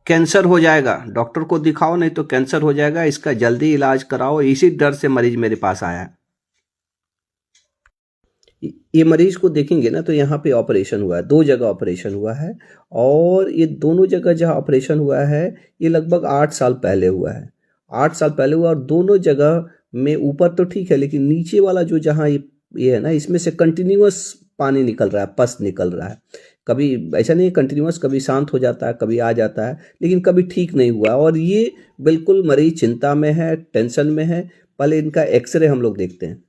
Cancer हो जाएगा, doctor को दिखाओ नहीं तो कैंसर हो जाएगा, इसका जल्दी इलाज कराओ, इसी डर से मरीज मेरे पास आया है। ये मरीज को देखेंगे ना तो यहाँ पे ऑपरेशन हुआ है, 2 जगह ऑपरेशन हुआ है। और ये दोनों जगह जहाँ ऑपरेशन हुआ है ये लगभग 8 साल पहले हुआ है। 8 साल पहले हुआ और दोनों जगह में ऊपर तो ठीक है, लेकिन नीचे वाला जो जहाँ ये है ना, इसमें से कंटिन्यूअस पानी निकल रहा है, पस निकल रहा है। कभी ऐसा नहीं है कंटिन्यूअस, कभी शांत हो जाता है, कभी आ जाता है, लेकिन कभी ठीक नहीं हुआ। और ये बिल्कुल मरीज चिंता में है, टेंशन में है। पहले इनका एक्सरे हम लोग देखते हैं।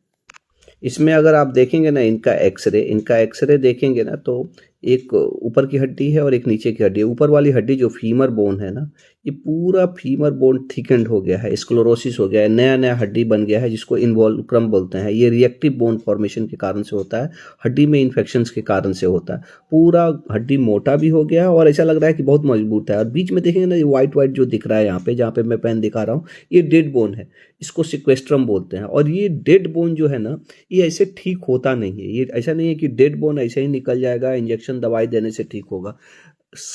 इसमें अगर आप देखेंगे ना इनका एक्सरे देखेंगे ना तो एक ऊपर की हड्डी है और एक नीचे की हड्डी है। ऊपर वाली हड्डी जो फीमर बोन है ना, ये पूरा फीमर बोन थिकेंड हो गया है, स्क्लेरोसिस हो गया है, नया नया हड्डी बन गया है, जिसको इन्वॉल्क्रम बोलते हैं। ये रिएक्टिव बोन फॉर्मेशन के कारण से होता है, हड्डी में इन्फेक्शंस के कारण से होता है। पूरा हड्डी मोटा भी हो गया है और ऐसा लग रहा है कि बहुत मजबूत है। और बीच में देखेंगे ना, ये वाइट वाइट जो दिख रहा है यहाँ पे, जहाँ पे मैं पेन दिखा रहा हूँ, ये डेड बोन है, इसको सिक्वेस्ट्रम बोलते हैं। और ये डेड बोन जो है ना, ये ऐसे ठीक होता नहीं है। ये ऐसा नहीं है कि डेड बोन ऐसे ही निकल जाएगा, इंजेक्शन दवाई देने से ठीक होगा।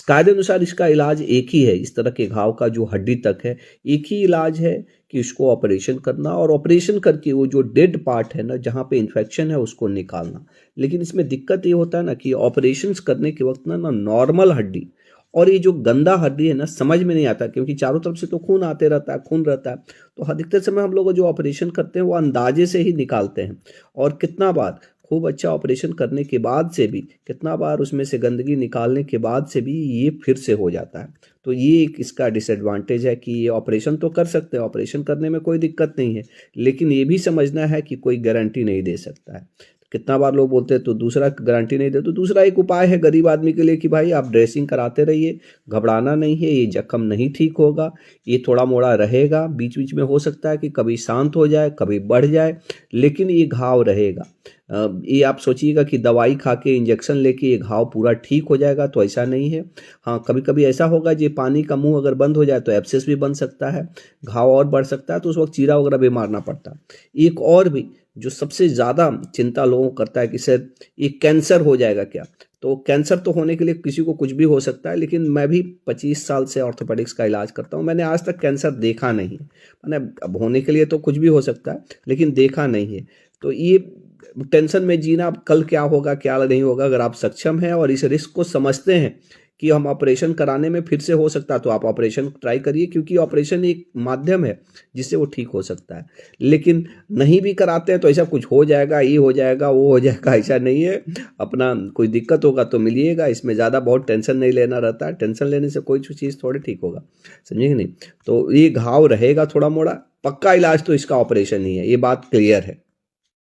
कायदे अनुसार इसका इलाज एक ही है। इस तरह के घाव का जो हड्डी तक है, एक ही इलाज है कि इसको ऑपरेशन करना, और ऑपरेशन करके वो जो डेड पार्ट है ना, जहाँ पे इन्फेक्शन है, उसको निकालना। लेकिन इसमें दिक्कत ये होता है ना कि ऑपरेशन करने के वक्त ना नॉर्मल हड्डी और ये जो गंदा हड्डी है ना, समझ में नहीं आता, क्योंकि चारों तरफ से तो खून आते रहता है, खून रहता है। तो अधिकतर समय हम लोग जो ऑपरेशन करते हैं वो अंदाजे से ही निकालते हैं। और कितना बार खूब अच्छा ऑपरेशन करने के बाद से भी, कितना बार उसमें से गंदगी निकालने के बाद से भी ये फिर से हो जाता है। तो ये एक इसका डिसएडवांटेज है कि ये ऑपरेशन तो कर सकते हैं, ऑपरेशन करने में कोई दिक्कत नहीं है, लेकिन ये भी समझना है कि कोई गारंटी नहीं दे सकता है। कितना बार लोग बोलते हैं तो दूसरा गारंटी नहीं दे, तो दूसरा एक उपाय है गरीब आदमी के लिए कि भाई आप ड्रेसिंग कराते रहिए, घबराना नहीं है, ये जख्म नहीं ठीक होगा, ये थोड़ा मोड़ा रहेगा, बीच बीच में हो सकता है कि कभी शांत हो जाए, कभी बढ़ जाए, लेकिन ये घाव रहेगा। ये आप सोचिएगा कि दवाई खा के इंजेक्शन लेके ये घाव पूरा ठीक हो जाएगा, तो ऐसा नहीं है। हाँ, कभी कभी ऐसा होगा जो पानी का मुंह अगर बंद हो जाए तो एब्सेस भी बन सकता है, घाव और बढ़ सकता है, तो उस वक्त चीरा वगैरह भी मारना पड़ता है। एक और भी जो सबसे ज़्यादा चिंता लोगों को करता है कि सर ये कैंसर हो जाएगा क्या। तो कैंसर तो होने के लिए किसी को कुछ भी हो सकता है, लेकिन मैं भी 25 साल से ऑर्थोपेडिक्स का इलाज करता हूँ, मैंने आज तक कैंसर देखा नहीं है। मैंने अब होने के लिए तो कुछ भी हो सकता है, लेकिन देखा नहीं है। तो ये टेंशन में जीना, अब कल क्या होगा क्या नहीं होगा, अगर आप सक्षम हैं और इस रिस्क को समझते हैं कि हम ऑपरेशन कराने में फिर से हो सकता है, तो आप ऑपरेशन ट्राई करिए, क्योंकि ऑपरेशन एक माध्यम है जिससे वो ठीक हो सकता है। लेकिन नहीं भी कराते हैं तो ऐसा कुछ हो जाएगा, ये हो जाएगा, वो हो जाएगा, ऐसा नहीं है। अपना कोई दिक्कत होगा तो मिलिएगा, इसमें ज़्यादा बहुत टेंशन नहीं लेना रहता है, टेंशन लेने से कोई चीज़ थोड़ी ठीक होगा, समझे कि नहीं। तो ये घाव रहेगा थोड़ा मोड़ा, पक्का इलाज तो इसका ऑपरेशन ही है, ये बात क्लियर है।